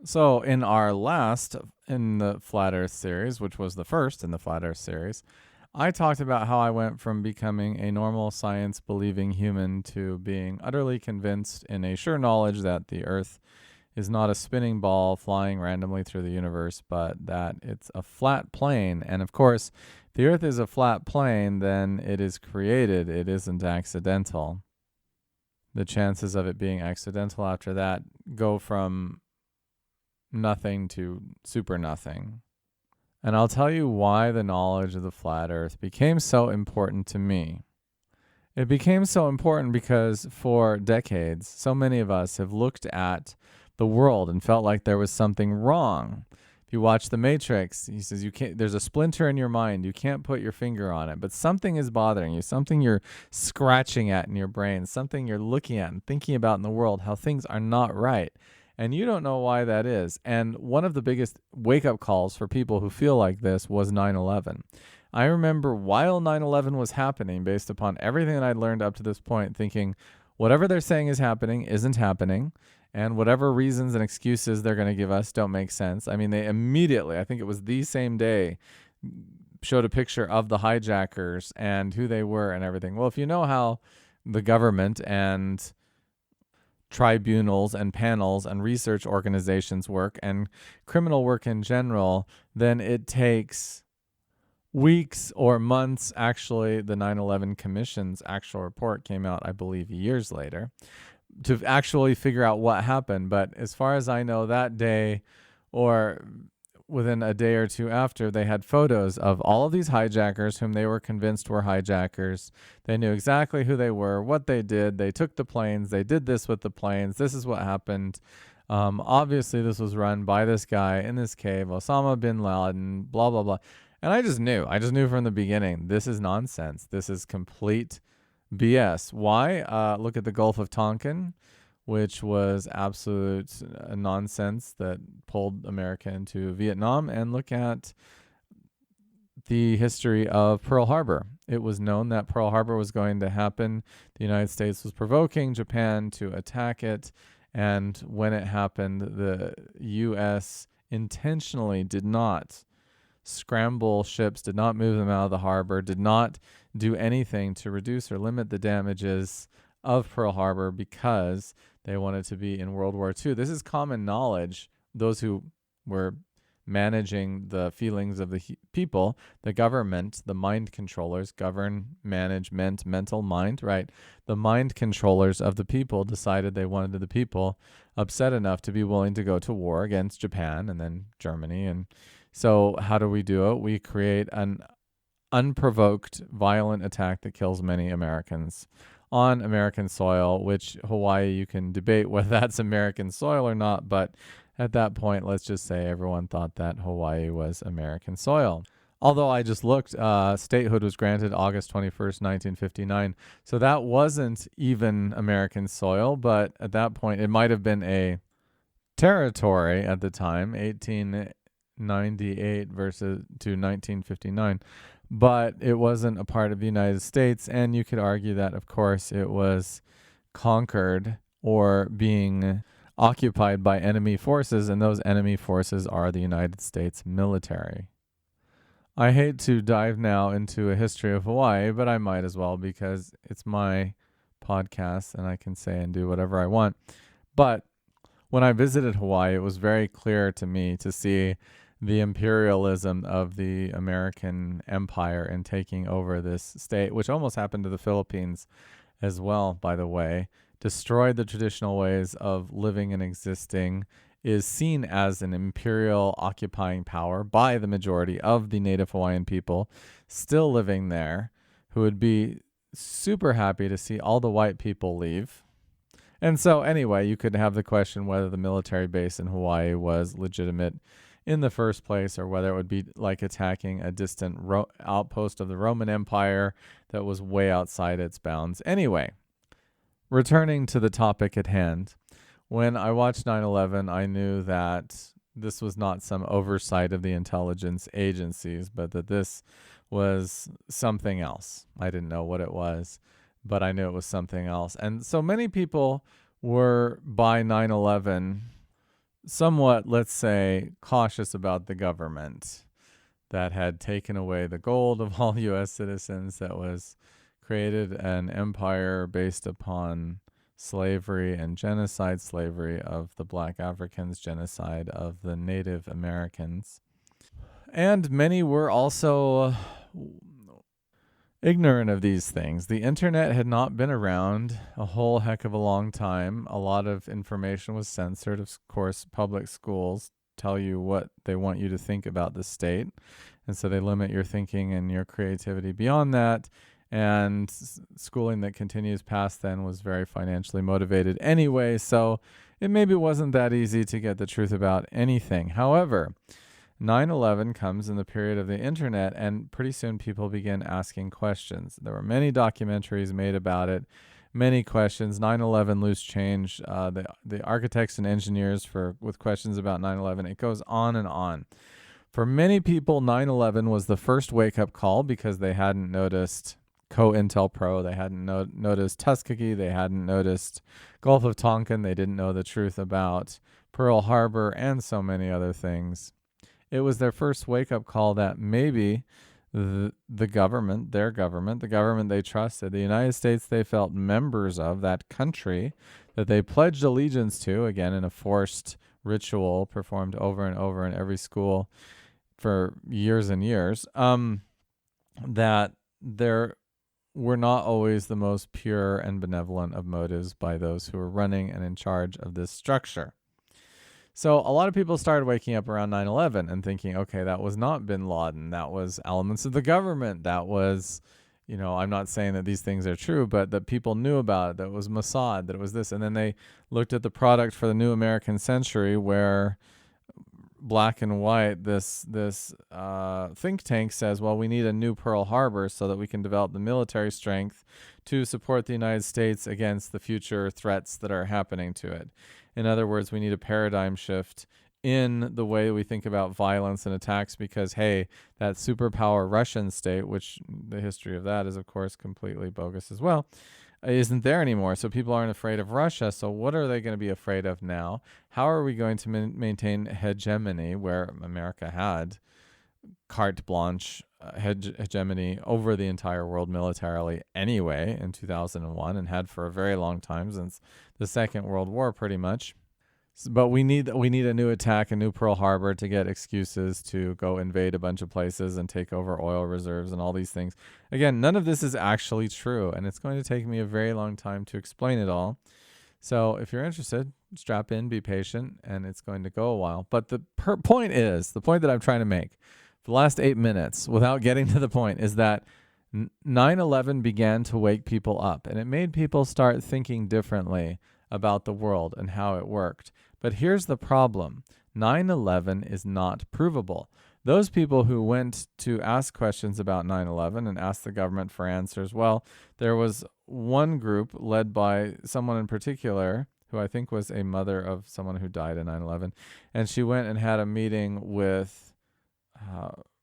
So, in the Flat Earth series, which was the first in the Flat Earth series, I talked about how I went from becoming a normal science believing human to being utterly convinced in a sure knowledge that the Earth is not a spinning ball flying randomly through the universe, but that it's a flat plane. And of course, if the Earth is a flat plane, then it is created, it isn't accidental. The chances of it being accidental after that go from nothing to super nothing. And I'll tell you why the knowledge of the flat earth became so important to me. It became so important because for decades, so many of us have looked at the world and felt like there was something wrong. If you watch The Matrix, he says you can't there's a splinter in your mind, you can't put your finger on it, but something is bothering you, something you're scratching at in your brain, something you're looking at and thinking about in the world, how things are not right. And you don't know why that is. And one of the biggest wake up calls for people who feel like this was 9/11. I remember while 9/11 was happening, based upon everything that I'd learned up to this point, thinking whatever they're saying is happening isn't happening. And whatever reasons and excuses they're going to give us don't make sense. I mean, they immediately, I think it was the same day, showed a picture of the hijackers and who they were and everything. Well, if you know how the government and tribunals and panels and research organizations work and criminal work in general, then it takes weeks or months. Actually, the 9/11 Commission's actual report came out, I believe, years later to actually figure out what happened. But as far as I know, that day or within a day or two after, they had photos of all of these hijackers whom they were convinced were hijackers. They knew exactly who they were, what they did. They took the planes. They did this with the planes. This is what happened. Obviously, this was run by this guy in this cave, Osama bin Laden, blah, blah, blah. And I just knew. I just knew from the beginning, this is nonsense. This is complete BS. Why? Look at the Gulf of Tonkin, which was absolute nonsense that pulled America into Vietnam, and look at the history of Pearl Harbor. It was known that Pearl Harbor was going to happen. The United States was provoking Japan to attack it, and when it happened, the U.S. intentionally did not scramble ships, did not move them out of the harbor, did not do anything to reduce or limit the damages of Pearl Harbor because they wanted to be in World War II. This is common knowledge. Those who were managing the feelings of the people, the government, the mind controllers, govern, management, mental mind, right? The mind controllers of the people decided they wanted the people upset enough to be willing to go to war against Japan and then Germany. And so how do we do it? We create an unprovoked, violent attack that kills many Americans on American soil, which Hawaii, you can debate whether that's American soil or not, but at that point, let's just say everyone thought that Hawaii was American soil. Although I just looked, statehood was granted August 21st, 1959. So that wasn't even American soil, but at that point, it might have been a territory at the time, 1898 versus to 1959. But it wasn't a part of the United States, and you could argue that, of course, it was conquered or being occupied by enemy forces, and those enemy forces are the United States military. I hate to dive now into a history of Hawaii, but I might as well because it's my podcast and I can say and do whatever I want. But when I visited Hawaii, it was very clear to me to see the imperialism of the American empire in taking over this state, which almost happened to the Philippines as well, by the way, destroyed the traditional ways of living and existing, is seen as an imperial occupying power by the majority of the native Hawaiian people still living there, who would be super happy to see all the white people leave. And so anyway, you could have the question whether the military base in Hawaii was legitimate in the first place, or whether it would be like attacking a distant outpost of the Roman Empire that was way outside its bounds. Anyway, returning to the topic at hand, when I watched 9/11, I knew that this was not some oversight of the intelligence agencies, but that this was something else. I didn't know what it was, but I knew it was something else. And so many people were, by 9/11, somewhat, let's say, cautious about the government that had taken away the gold of all U.S. citizens, that was created an empire based upon slavery and genocide, slavery of the black Africans, genocide of the Native Americans. And many were also ignorant of these things. The internet had not been around a whole heck of a long time. A lot of information was censored. Of course, public schools tell you what they want you to think about the state. And so they limit your thinking and your creativity beyond that. And schooling that continues past then was very financially motivated anyway. So it maybe wasn't that easy to get the truth about anything. However, 9/11 comes in the period of the internet, and pretty soon people begin asking questions. There were many documentaries made about it, many questions. 9/11 loose change, the architects and engineers with questions about 9/11. It goes on and on. For many people, 9/11 was the first wake-up call because they hadn't noticed COINTELPRO, they hadn't noticed Tuskegee, they hadn't noticed Gulf of Tonkin, they didn't know the truth about Pearl Harbor, and so many other things. It was their first wake-up call that maybe the government, their government, the government they trusted, the United States they felt members of, that country that they pledged allegiance to, again in a forced ritual performed over and over in every school for years and years, that there were not always the most pure and benevolent of motives by those who were running and in charge of this structure. So a lot of people started waking up around 9/11 and thinking, okay, that was not bin Laden. That was elements of the government. That was, I'm not saying that these things are true, but that people knew about it, that it was Mossad, that it was this. And then they looked at the product for the new American century where black and white, this think tank says, well, we need a new Pearl Harbor so that we can develop the military strength to support the United States against the future threats that are happening to it. In other words, we need a paradigm shift in the way we think about violence and attacks because, hey, that superpower Russian state, which the history of that is, of course, completely bogus as well, isn't there anymore. So people aren't afraid of Russia. So what are they going to be afraid of now? How are we going to maintain hegemony where America had carte blanche hegemony over the entire world militarily anyway in 2001 and had for a very long time since the Second World War pretty much. But we need a new attack, a new Pearl Harbor to get excuses to go invade a bunch of places and take over oil reserves and all these things. Again, none of this is actually true, and it's going to take me a very long time to explain it all. So if you're interested, strap in, be patient, and it's going to go a while. But the point that I'm trying to make for the last 8 minutes, without getting to the point, is that 9/11 began to wake people up, and it made people start thinking differently about the world and how it worked. But here's the problem. 9/11 is not provable. Those people who went to ask questions about 9/11 and asked the government for answers, well, there was one group led by someone in particular who I think was a mother of someone who died in 9/11, and she went and had a meeting with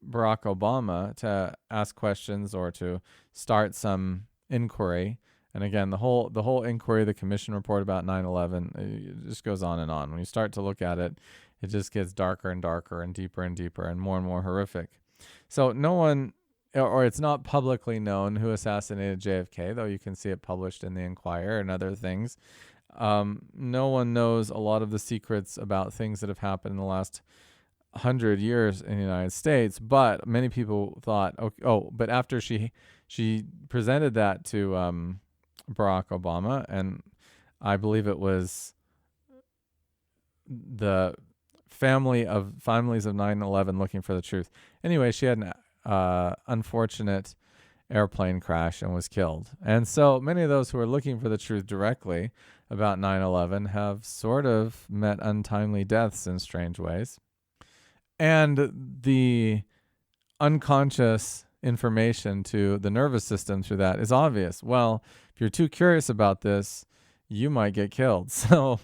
Barack Obama to ask questions or to start some inquiry. And again, the whole inquiry, the commission report about 9/11, it just goes on and on. When you start to look at it, it just gets darker and darker and deeper and more horrific. So no one, or it's not publicly known who assassinated JFK, though you can see it published in the Inquirer and other things. No one knows a lot of the secrets about things that have happened in the last 100 years in the United States, but many people thought, but after she presented that to Barack Obama, and I believe it was the families of 9/11 looking for the truth. Anyway, she had an unfortunate airplane crash and was killed. And so many of those who are looking for the truth directly about 9/11 have sort of met untimely deaths in strange ways. And the unconscious information to the nervous system through that is obvious. Well, if you're too curious about this, you might get killed. So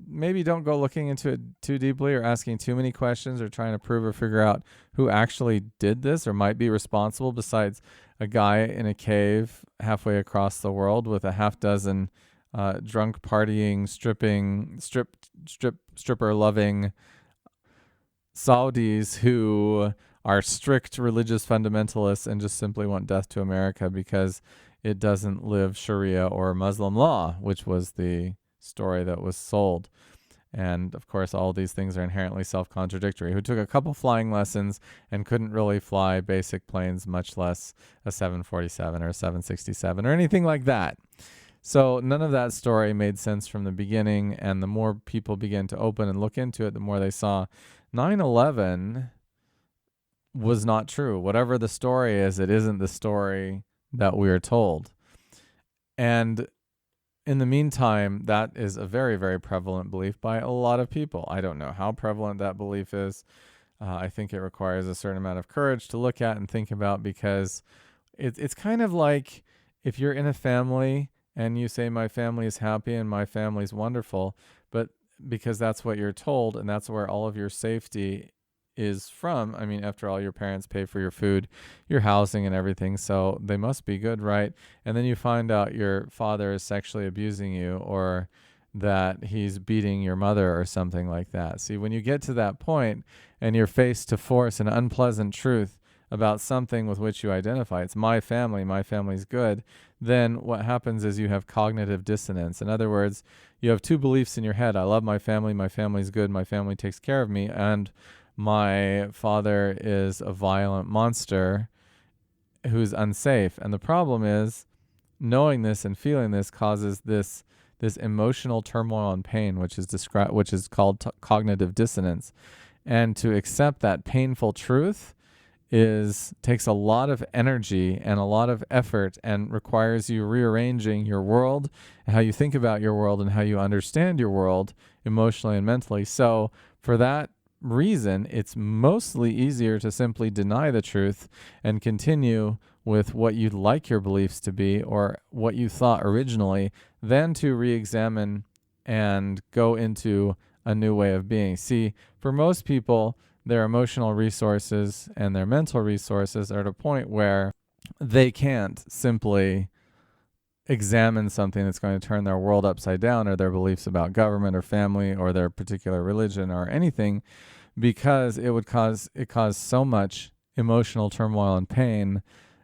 maybe don't go looking into it too deeply or asking too many questions or trying to prove or figure out who actually did this or might be responsible besides a guy in a cave halfway across the world with a half dozen drunk partying, stripper loving Saudis who are strict religious fundamentalists and just simply want death to America because it doesn't live Sharia or Muslim law, which was the story that was sold. And of course, all these things are inherently self-contradictory. Who took a couple flying lessons and couldn't really fly basic planes, much less a 747 or a 767 or anything like that. So none of that story made sense from the beginning. And the more people began to open and look into it, the more they saw 9/11 was not true. Whatever the story is, it isn't the story that we are told. And in the meantime, that is a very, very prevalent belief by a lot of people. I don't know how prevalent that belief is. I think it requires a certain amount of courage to look at and think about, because it's kind of like if you're in a family and you say, my family is happy and my family's wonderful, but because that's what you're told and that's where all of your safety is from. I mean, after all, your parents pay for your food, your housing, and everything, so they must be good, right? And then you find out your father is sexually abusing you, or that he's beating your mother or something like that. See, when you get to that point and you're faced to force an unpleasant truth about something with which you identify, it's my family's good, then what happens is you have cognitive dissonance. In other words, you have two beliefs in your head. I love my family's good, my family takes care of me, and my father is a violent monster who's unsafe. And the problem is, knowing this and feeling this causes this emotional turmoil and pain, which is called cognitive dissonance. And to accept that painful truth takes a lot of energy and a lot of effort, and requires you rearranging your world, how you think about your world, and how you understand your world emotionally and mentally. So for that reason, it's mostly easier to simply deny the truth and continue with what you'd like your beliefs to be, or what you thought originally, than to re-examine and go into a new way of being. See, for most people, their emotional resources and their mental resources are at a point where they can't simply examine something that's going to turn their world upside down, or their beliefs about government or family or their particular religion or anything, because it caused so much emotional turmoil and pain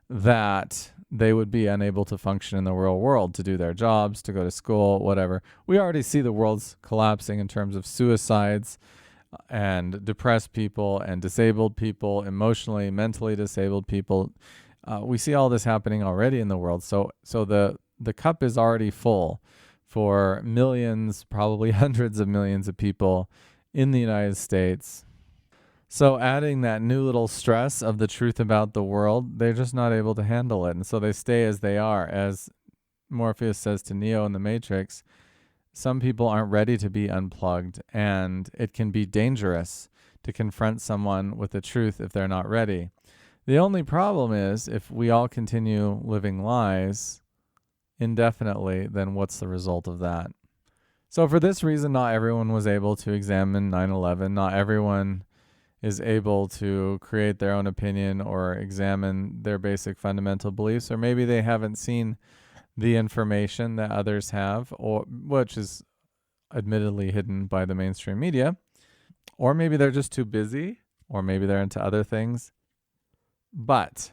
that they would be unable to function in the real world, to do their jobs, to go to school, whatever. We already see the world's collapsing in terms of suicides and depressed people and disabled people, emotionally, mentally disabled people. We see all this happening already in the world. So the cup is already full for millions, probably hundreds of millions of people in the United States. So adding that new little stress of the truth about the world, they're just not able to handle it. And so they stay as they are. As Morpheus says to Neo in the Matrix, some people aren't ready to be unplugged, and it can be dangerous to confront someone with the truth if they're not ready. The only problem is, if we all continue living lies indefinitely, then what's the result of that? So for this reason, not everyone was able to examine 9/11. Not everyone is able to create their own opinion or examine their basic fundamental beliefs, or maybe they haven't seen the information that others have, or which is admittedly hidden by the mainstream media, or maybe they're just too busy, or maybe they're into other things. But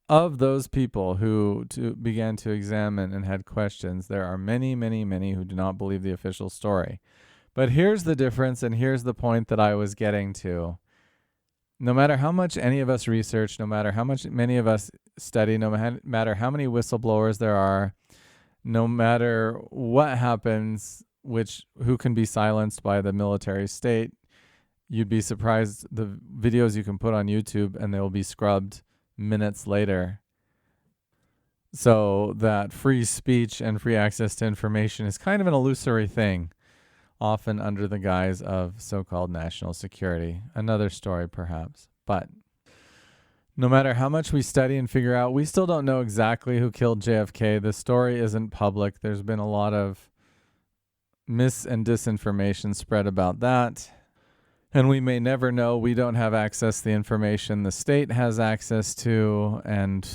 of those people who began to examine and had questions, there are many, many, many who do not believe the official story. But here's the difference, and here's the point that I was getting to. No matter how much any of us research, no matter how much many of us study, no matter how many whistleblowers there are, no matter what happens, who can be silenced by the military state, you'd be surprised the videos you can put on YouTube and they will be scrubbed minutes later. So that free speech and free access to information is kind of an illusory thing, often under the guise of so-called national security. Another story, perhaps. But no matter how much we study and figure out, we still don't know exactly who killed JFK. The story isn't public. There's been a lot of mis and disinformation spread about that. And we may never know. We don't have access to the information the state has access to. And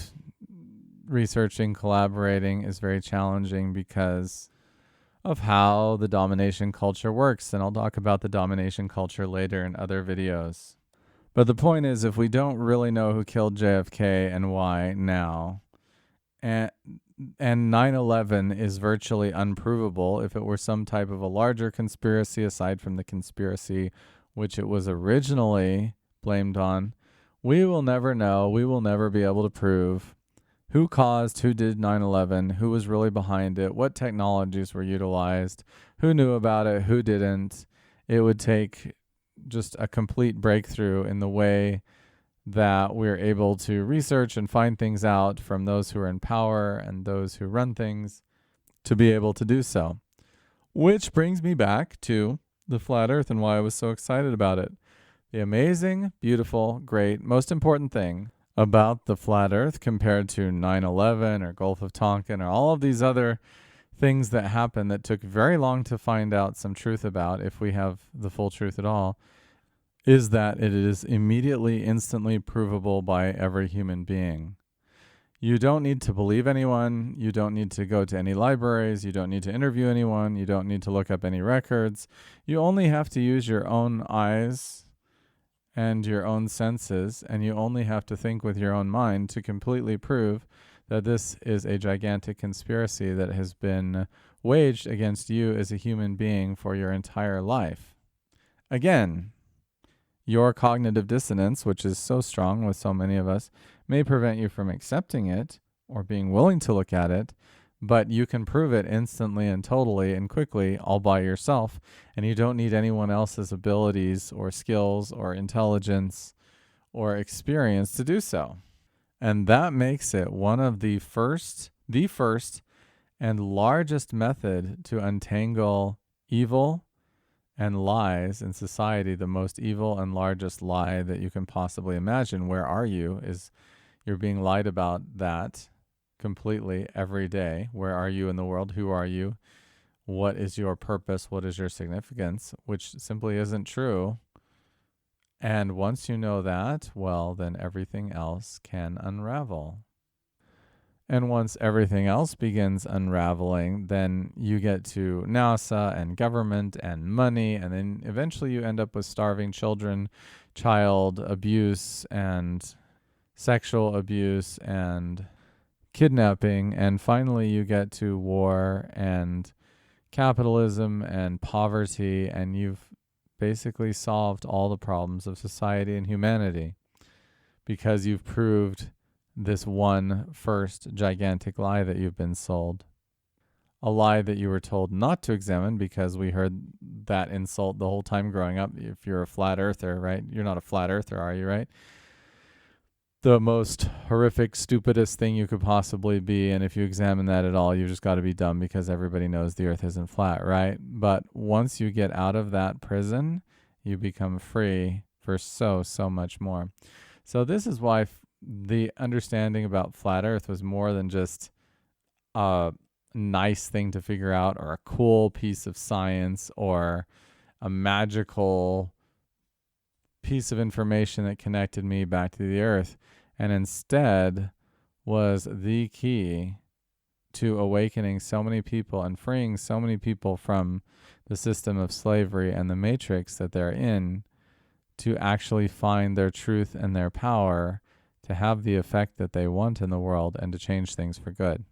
researching, collaborating is very challenging because of how the domination culture works. And I'll talk about the domination culture later in other videos. But the point is, if we don't really know who killed JFK and why now, and 9/11 is virtually unprovable if it were some type of a larger conspiracy aside from the conspiracy which it was originally blamed on, we will never know. We will never be able to prove who caused, who did 9/11, who was really behind it, what technologies were utilized, who knew about it, who didn't. It would take just a complete breakthrough in the way that we're able to research and find things out from those who are in power and those who run things to be able to do so. Which brings me back to the flat earth and why I was so excited about it. The amazing, beautiful, great, most important thing about the flat earth compared to 9/11 or Gulf of Tonkin or all of these other things that happened that took very long to find out some truth about, if we have the full truth at all, is that it is immediately, instantly provable by every human being. You don't need to believe anyone. You don't need to go to any libraries. You don't need to interview anyone. You don't need to look up any records. You only have to use your own eyes and your own senses, and you only have to think with your own mind to completely prove that this is a gigantic conspiracy that has been waged against you as a human being for your entire life. Again, your cognitive dissonance, which is so strong with so many of us, may prevent you from accepting it or being willing to look at it, but you can prove it instantly and totally and quickly all by yourself, and you don't need anyone else's abilities or skills or intelligence or experience to do so. And that makes it one of the first and largest method to untangle evil and lies in society. The most evil and largest lie that you can possibly imagine. Where are you? Is you're being lied about that completely every day. Where are you in the world? Who are you? What is your purpose? What is your significance? Which simply isn't true. And once you know that, well, then everything else can unravel. And once everything else begins unraveling, then you get to NASA and government and money, and then eventually you end up with starving children, child abuse, and sexual abuse, and kidnapping, and finally you get to war and capitalism and poverty, and you've basically solved all the problems of society and humanity because you've proved this one first gigantic lie that you've been sold. A lie that you were told not to examine because we heard that insult the whole time growing up. If you're a flat earther, right? You're not a flat earther, are you, right? The most horrific, stupidest thing you could possibly be. And if you examine that at all, you just got to be dumb because everybody knows the earth isn't flat, right? But once you get out of that prison, you become free for so much more. So this is why the understanding about flat earth was more than just a nice thing to figure out or a cool piece of science or a magical piece of information that connected me back to the earth, and instead was the key to awakening so many people and freeing so many people from the system of slavery and the matrix that they're in to actually find their truth and their power to have the effect that they want in the world and to change things for good.